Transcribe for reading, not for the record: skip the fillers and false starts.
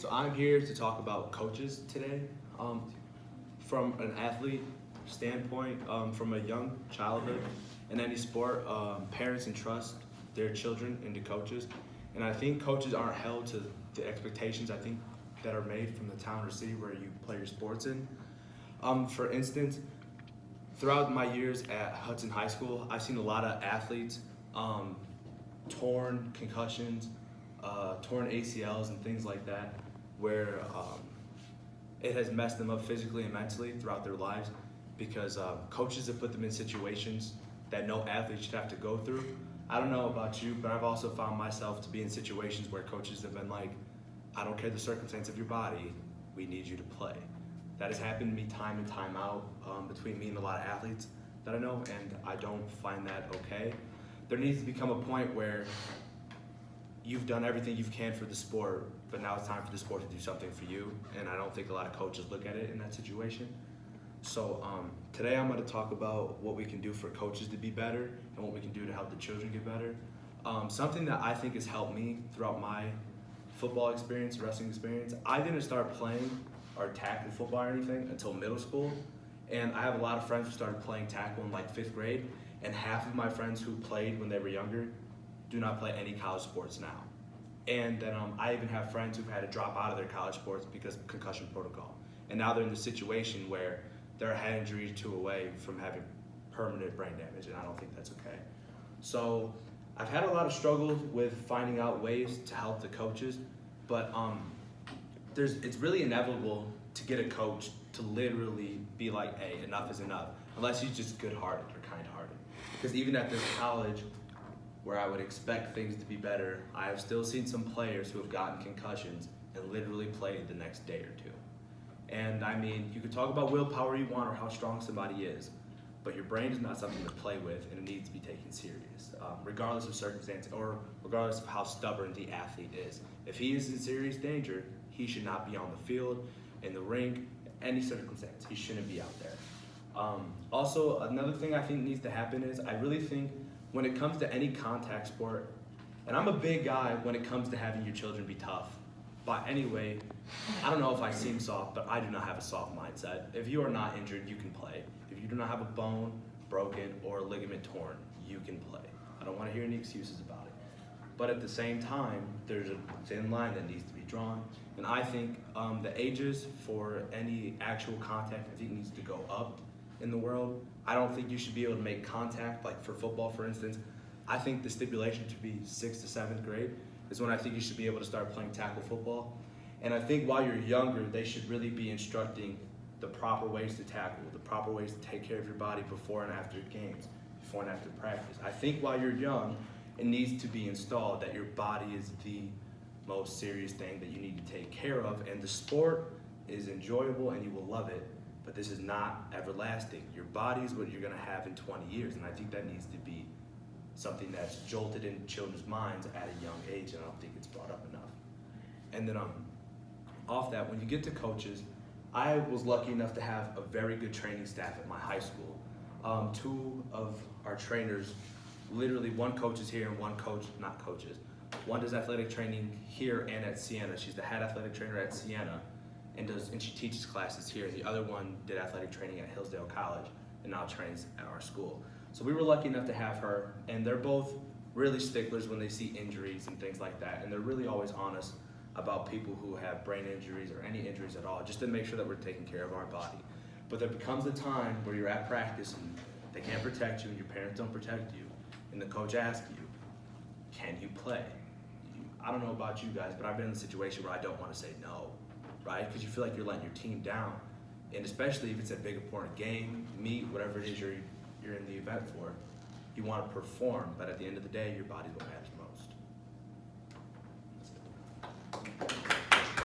So I'm here to talk about coaches today. From an athlete standpoint, from a young childhood in any sport, parents entrust their children into coaches, and I think coaches aren't held to the expectations I think that are made from the town or city where you play your sports in. For instance, throughout my years at Hudson High School, I've seen a lot of athletes torn concussions, torn ACLs, and things like that, where it has messed them up physically and mentally throughout their lives because coaches have put them in situations that no athlete should have to go through. I don't know about you, but I've also found myself to be in situations where coaches have been like, I don't care the circumstance of your body, we need you to play. That has happened to me time and time out between me and a lot of athletes that I know, and I don't find that okay. There needs to become a point where you've done everything you can for the sport, but now it's time for the sport to do something for you, and I don't think a lot of coaches look at it in that situation. So today I'm going to talk about what we can do for coaches to be better and what we can do to help the children get better. Something that I think has helped me throughout my football experience, wrestling experience, I didn't start playing or tackle football or anything until middle school, and I have a lot of friends who started playing tackle in like 5th grade, and half of my friends who played when they were younger do not play any college sports now. And then I even have friends who've had to drop out of their college sports because of concussion protocol. And now they're in the situation where they're a head injury or two away from having permanent brain damage, and I don't think that's okay. So I've had a lot of struggles with finding out ways to help the coaches, but it's really inevitable to get a coach to literally be like, hey, enough is enough, unless he's just good-hearted or kind-hearted. Because even at this college, where I would expect things to be better, I have still seen some players who have gotten concussions and literally played the next day or two. And I mean, you could talk about willpower you want or how strong somebody is, but your brain is not something to play with, and it needs to be taken serious, regardless of circumstance or regardless of how stubborn the athlete is. If he is in serious danger, he should not be on the field, in the rink, any circumstance. He shouldn't be out there. Also, another thing I think needs to happen is I really think when it comes to any contact sport, and I'm a big guy when it comes to having your children be tough, but anyway, I don't know if I seem soft, but I do not have a soft mindset. If you are not injured, you can play. If you do not have a bone broken or a ligament torn, you can play. I don't want to hear any excuses about it. But at the same time, there's a thin line that needs to be drawn, and I think the ages for any actual contact, I think, needs to go up in the world. I don't think you should be able to make contact, like for football, for instance. I think the stipulation should be 6th to 7th grade is when I think you should be able to start playing tackle football. And I think while you're younger, they should really be instructing the proper ways to tackle, the proper ways to take care of your body before and after games, before and after practice. I think while you're young, it needs to be installed that your body is the most serious thing that you need to take care of, and the sport is enjoyable and you will love it, but this is not everlasting. Your body is what you're gonna have in 20 years, and I think that needs to be something that's jolted into children's minds at a young age, and I don't think it's brought up enough. And then off that, when you get to coaches, I was lucky enough to have a very good training staff at my high school. 2 of our trainers, literally one coach is here and one coach, not coaches. One does athletic training here and at Siena. She's the head athletic trainer at Siena, and she teaches classes here. The other one did athletic training at Hillsdale College and now trains at our school. So we were lucky enough to have her, and they're both really sticklers when they see injuries and things like that, and they're really always honest about people who have brain injuries or any injuries at all, just to make sure that we're taking care of our body. But there becomes a time where you're at practice and they can't protect you and your parents don't protect you, and the coach asks you, can you play? I don't know about you guys, but I've been in a situation where I don't want to say no, right? Because you feel like you're letting your team down, and especially if it's a big important game, meet, whatever it is you're in the event for, you want to perform, but at the end of the day, your body's what matters most.